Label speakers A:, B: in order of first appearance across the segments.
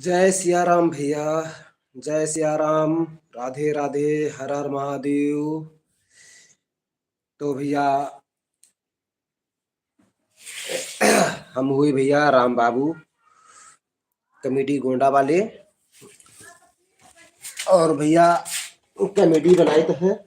A: जय सिया राम भैया। जय सिया राम। राधे राधे। हर हर महादेव। तो भैया हम हुए भैया राम बाबू कॉमेडी गोंडा वाले। और भैया कॉमेडी बनाए तो है।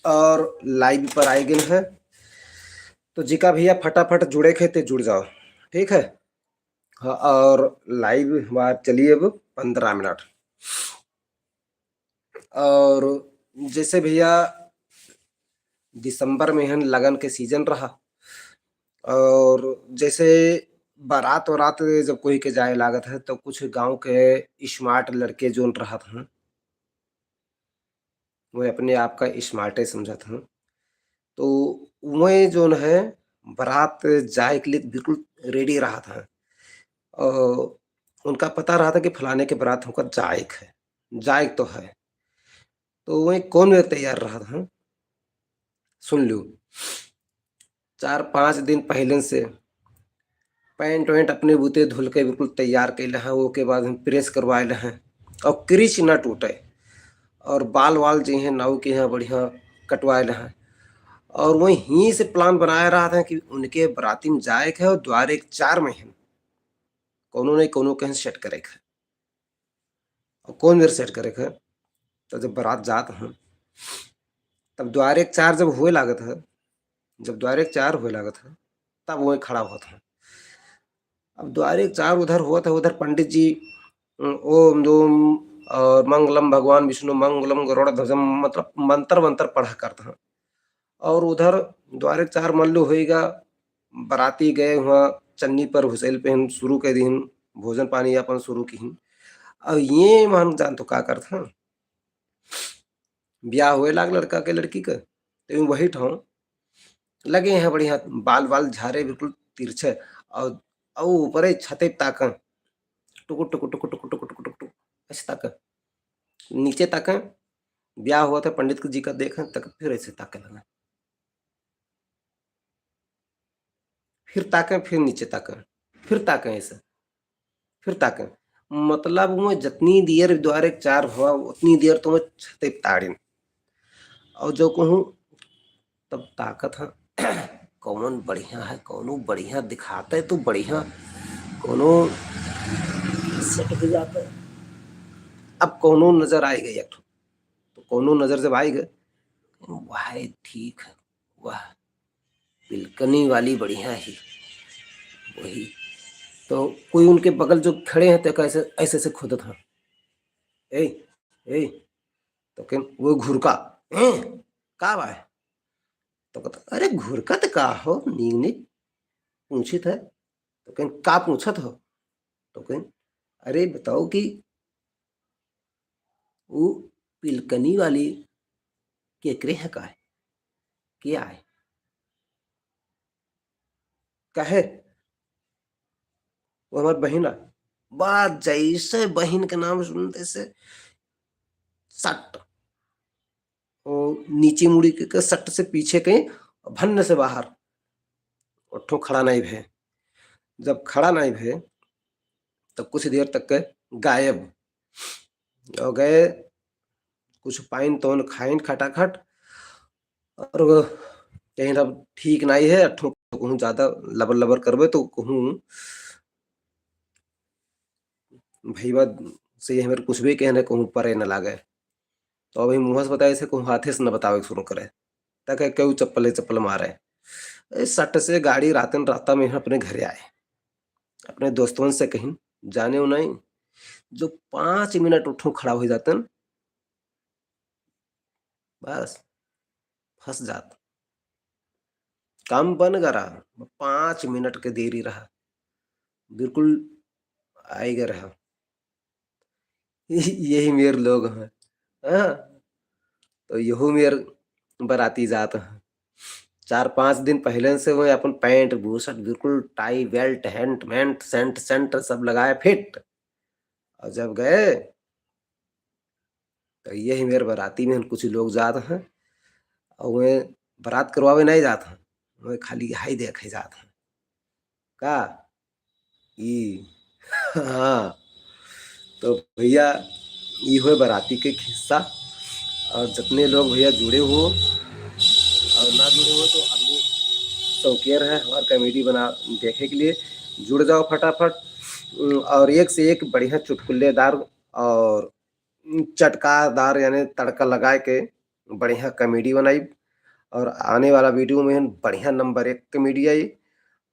A: और लाइव पर आए गए हैं। तो जिका भैया फटाफट जुड़े खे ते जुड़ जाओ। ठीक है। हाँ, और लाइव हमारा चलिए अब 15 मिनट। और जैसे भैया दिसंबर में है लगन के सीजन रहा। और जैसे बारात वारात जब कोई के जाए लागत है तो कुछ गांव के स्मार्ट लड़के जो रहा था वो अपने आप का स्मार्ट समझा था। तो वह जो है बारात जाए के लिए बिल्कुल रेडी रहा था। और उनका पता रहा था कि फलाने के बारात होकर जायक है, जायक तो है। तो वह कौन वे तैयार रहा था, सुन लो। 4-5 दिन पहले से पैंट वैंट अपने बूते धुल के बिल्कुल तैयार कैले हैं। वो के बाद हम प्रेस करवाए हैं और क्रीच ना टूटे। और बाल वाल जो हैं नाव के यहाँ बढ़िया कटवाए हैं। और वहीं से प्लान बनाया रहा था कि उनके बराती में जाए है और द्वारे 4 में है कोनो नहीं कोनो कहीं सेट करे है। और कौन देर सेट करे है। तो जब बारात जात हैं तब द्वारे 4 जब हुए लागत है, जब द्वारे 4 हुए लागत है तब वही खड़ा हुआ था। अब द्वारे 4 उधर हुआ था, उधर पंडित जी ओम दोम और मंगलम भगवान विष्णु मंगलम गरुड़ ध्वजम मतलब मंत्र मंत्र पढ़ा करता है। और उधर द्वारे 4 मल्लू होएगा। बराती गए हुआ चन्नी पर हुसैल पे हम शुरू के दिन भोजन पानी अपन शुरू की। अब ये मान जान तो का करता ब्याह हुए लाग लड़का के लड़की का तो वही ठाव लगे हैं बढ़िया बाल बाल झारे बिल्कुल तिरछे। और ऊपर छते ताक टुकु टुकु टुकु टुकु टुकु टुकु टुकु ऐसे ताक नीचे ताक। ब्याह हुआ था पंडित जी का देखें तक फिर ऐसे ताके लगा, फिर ताके, फिर नीचे ताके, फिर ताके ऐसे, फिर ताके। मतलब वो जितनी देर द्वारे 4 हुआ उतनी देर तो मैं छते ताड़ीन। और जो कहूँ तब ताकत है कौन बढ़िया है कौन बढ़िया दिखाते तो बढ़िया कोनो सेट हो जाता है। अब कोनो नजर आई गई एक तो कोनो नजर जब आई गए वाह ठीक है, वाह पिलकनी वाली बढ़िया ही वही। तो कोई उनके बगल जो खड़े हैं तो कैसे ऐसे से खुद था ए ए तो क्या वो घुरका ए का बा है? तो कहता अरे घुरकत का हो नींग नींग पूछित है। तो कहीं का पूछत हो। तो कहीं अरे बताओ कि वो पिलकनी वाली केकरे है का है क्या है कहे वो हमारी बहन है। बात जैसे बहन के नाम सुनते से सट और नीचे मुड़ी के सट से पीछे कहीं भन्न से बाहर उठो खड़ा नहीं भे। जब खड़ा नहीं भे तो कुछ देर तक के गायब और गए कुछ पाइन तोन खाइन खटाखट। और कहीं अब ठीक नहीं है अठो कहूँ ज्यादा लबर लबर करबे तो कहूँ भैया से हमारे कुछ भी कहने कहूँ परे न लागे। तो अभी मुँह से बताए से कहूँ हाथे से न बतावे शुरू करे तक क्यों चप्पल मारे। सट से गाड़ी रातन राता में अपने घरे आए अपने दोस्तों से कहीं जाने हो नहीं। जो 5 मिनट उठो खड़ा हो जाते न बस फंस जाता काम बन गया। 5 मिनट के देरी रहा बिल्कुल आएगा रहा। यही मेरे लोग हैं। हाँ तो यहू मेरे बाराती जात हैं। 4-5 दिन पहले से वो अपन पैंट बूशर्ट बिल्कुल टाई बेल्ट हैंट मैंट सेंट सेंट सब लगाए फिट। और जब गए तो यही मेरे बाराती में कुछ लोग जात हैं और वे बारात करवावे नहीं जात हैं, वे खाली हाई देखे जात हैं का ई हाँ। तो भैया ये हुए बाराती के किस्सा। और जितने लोग भैया जुड़े हो और ना जुड़े हो तो आदमी शौकियर है हमारा कॉमेडी बना देखे के लिए, जुड़ जाओ फटाफट। और एक से एक बढ़िया चुटकुलेदार और चटकादार यानी तड़का लगा के बढ़िया कॉमेडी बनाई। और आने वाला वीडियो में बढ़िया नंबर 1 कॉमेडी आई।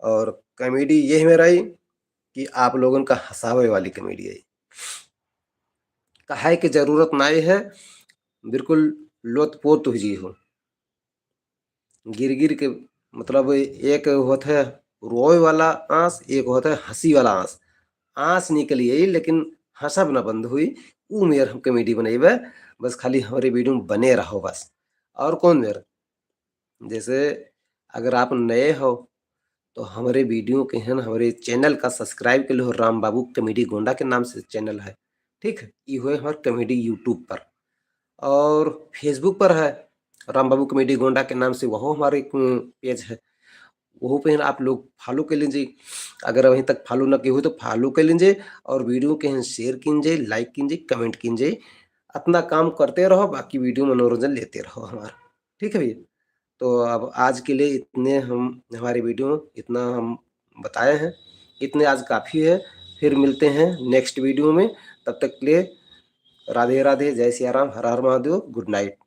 A: और कॉमेडी ये में रही कि आप लोगन का हँसावे वाली कॉमेडी आई। काहे की जरूरत नहीं है, बिल्कुल लोत-पोत हो जी हो। गिर-गिर के मतलब एक होता है रोए वाला आँस, एक होता है हँसी वाला आँस। आँस निकली आई लेकिन हँसब ना बंद हुई, ऊ मेर हम कॉमेडी बनइबे। बस खाली हमारे वीडियो में बने रहो बस। और कौन मेर जैसे अगर आप नए हो तो हमारे वीडियो के हैं हमारे चैनल का सब्सक्राइब कर लो, राम बाबू कॉमेडी गोंडा के नाम से चैनल है, ठीक है? ये हुए हमारे कॉमेडी यूट्यूब पर। और फेसबुक पर है राम बाबू कॉमेडी गोंडा के नाम से, वह हमारे एक पेज है। वहाँ पे आप लोग फॉलो कर लीजिए। अगर अभी तक फॉलो ना किए हो तो फॉलो कर लीजिए और वीडियो के शेयर कीजिए, लाइक कीजिए, कमेंट कीजिए। अपना काम करते रहो, बाकी वीडियो मनोरंजन लेते रहो हमारा। ठीक है भैया? तो अब आज के लिए इतने हम हमारे वीडियो इतना हम बताए हैं, इतने आज काफ़ी है। फिर मिलते हैं नेक्स्ट वीडियो में, तब तक के लिए राधे राधे, जय सिया राम, हर हर महादेव, गुड नाइट।